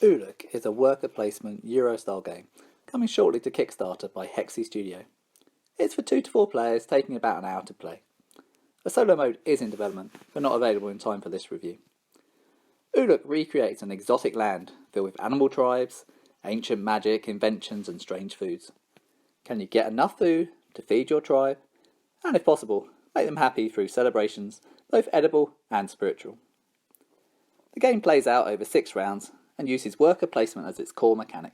Uluk is a worker placement Euro-style game, coming shortly to Kickstarter by Hexy Studio. It's for 2 to 4 players, taking about an hour to play. A solo mode is in development, but not available in time for this review. Uluk recreates an exotic land filled with animal tribes, ancient magic, inventions and strange foods. Can you get enough food to feed your tribe? And if possible, make them happy through celebrations, both edible and spiritual. The game plays out over 6 rounds and uses worker placement as its core mechanic.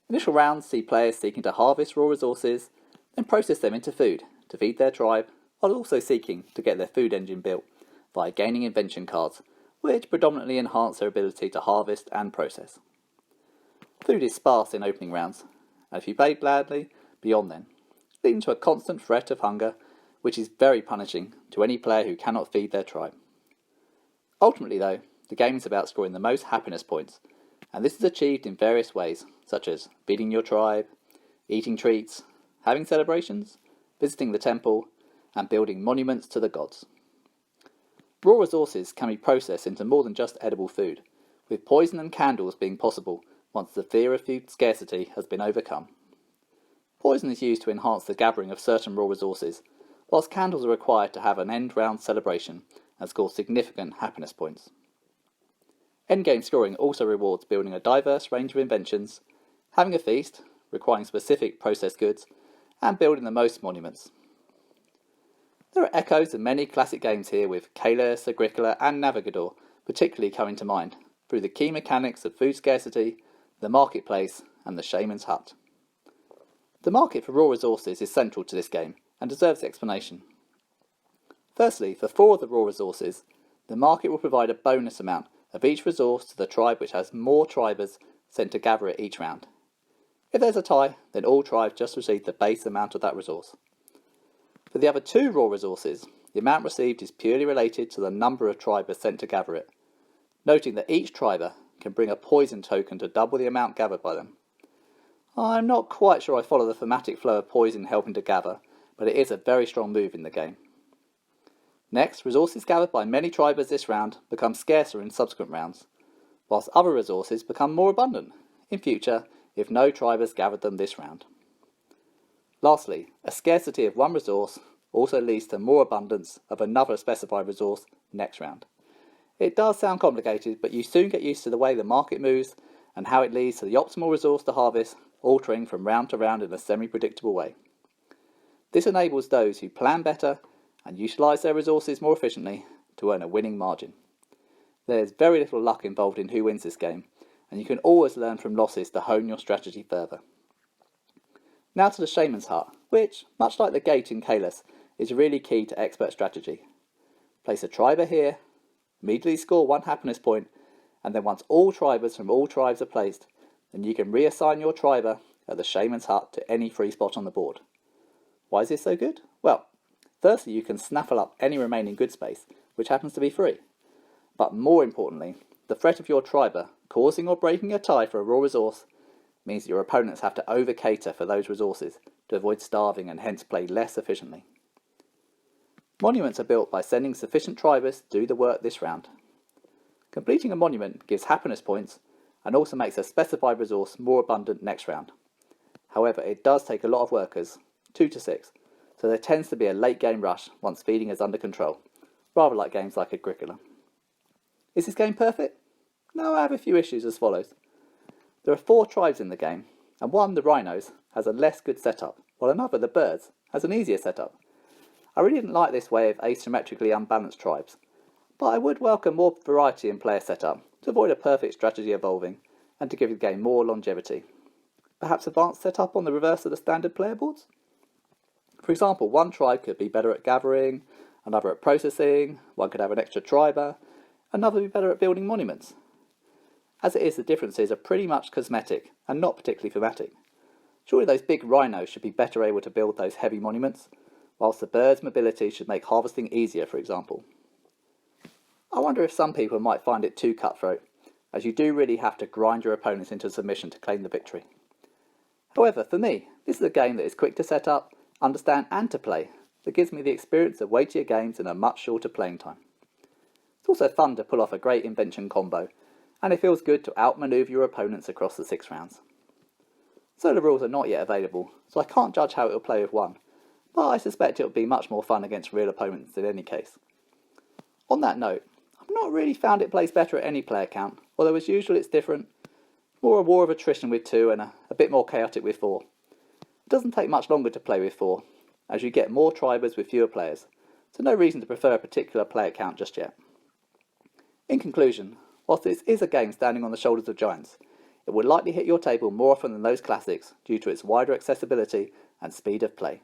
Initial rounds see players seeking to harvest raw resources, then process them into food to feed their tribe, while also seeking to get their food engine built via gaining invention cards, which predominantly enhance their ability to harvest and process. Food is sparse in opening rounds, and if you play badly, beyond then, leading to a constant threat of hunger, which is very punishing to any player who cannot feed their tribe. Ultimately though, the game is about scoring the most happiness points, and this is achieved in various ways, such as feeding your tribe, eating treats, having celebrations, visiting the temple, and building monuments to the gods. Raw resources can be processed into more than just edible food, with poison and candles being possible once the fear of food scarcity has been overcome. Poison is used to enhance the gathering of certain raw resources, whilst candles are required to have an end-round celebration and score significant happiness points. Endgame scoring also rewards building a diverse range of inventions, having a feast, requiring specific processed goods, and building the most monuments. There are echoes of many classic games here, with Caelus, Agricola and Navigador particularly coming to mind, through the key mechanics of food scarcity, the marketplace and the Shaman's hut. The market for raw resources is central to this game and deserves explanation. Firstly, for 4 of the raw resources, the market will provide a bonus amount of each resource to the tribe which has more tribers sent to gather it each round. If there's a tie, then all tribes just receive the base amount of that resource. For the other 2 raw resources, the amount received is purely related to the number of tribers sent to gather it, noting that each triber can bring a poison token to double the amount gathered by them. I'm not quite sure I follow the thematic flow of poison helping to gather, but it is a very strong move in the game. Next, resources gathered by many tribers this round become scarcer in subsequent rounds, whilst other resources become more abundant in future if no tribers gathered them this round. Lastly, a scarcity of one resource also leads to more abundance of another specified resource next round. It does sound complicated, but you soon get used to the way the market moves and how it leads to the optimal resource to harvest, altering from round to round in a semi-predictable way. This enables those who plan better and utilise their resources more efficiently to earn a winning margin. There's very little luck involved in who wins this game, and you can always learn from losses to hone your strategy further. Now to the Shaman's hut, which, much like the gate in Caelus, is really key to expert strategy. Place a triber here, immediately score 1 happiness point, and then once all tribers from all tribes are placed, then you can reassign your triber at the Shaman's hut to any free spot on the board. Why is this so good? Well, firstly, you can snaffle up any remaining good space, which happens to be free. But more importantly, the threat of your triber causing or breaking a tie for a raw resource means that your opponents have to over-cater for those resources to avoid starving and hence play less efficiently. Monuments are built by sending sufficient tribers to do the work this round. Completing a monument gives happiness points and also makes a specified resource more abundant next round. However, it does take a lot of workers, 2 to 6, so there tends to be a late game rush once feeding is under control, rather like games like Agricola. Is this game perfect? No, I have a few issues as follows. There are 4 tribes in the game, and one, the rhinos, has a less good setup, while another, the birds, has an easier setup. I really didn't like this way of asymmetrically unbalanced tribes, but I would welcome more variety in player setup to avoid a perfect strategy evolving and to give the game more longevity. Perhaps advanced setup on the reverse of the standard player boards? For example, one tribe could be better at gathering, another at processing, one could have an extra triber, another be better at building monuments. As it is, the differences are pretty much cosmetic and not particularly thematic. Surely those big rhinos should be better able to build those heavy monuments, whilst the birds' mobility should make harvesting easier, for example. I wonder if some people might find it too cutthroat, as you do really have to grind your opponents into submission to claim the victory. However, for me, this is a game that is quick to set up, understand and to play, that gives me the experience of weightier games in a much shorter playing time. It's also fun to pull off a great invention combo, and it feels good to outmaneuver your opponents across the 6 rounds. Solo rules are not yet available, so I can't judge how it will play with one, but I suspect it will be much more fun against real opponents in any case. On that note, I've not really found it plays better at any player count, although as usual it's different, more a war of attrition with 2 and a bit more chaotic with 4. It doesn't take much longer to play with 4, as you get more tribers with fewer players, so no reason to prefer a particular player count just yet. In conclusion, whilst this is a game standing on the shoulders of giants, it will likely hit your table more often than those classics due to its wider accessibility and speed of play.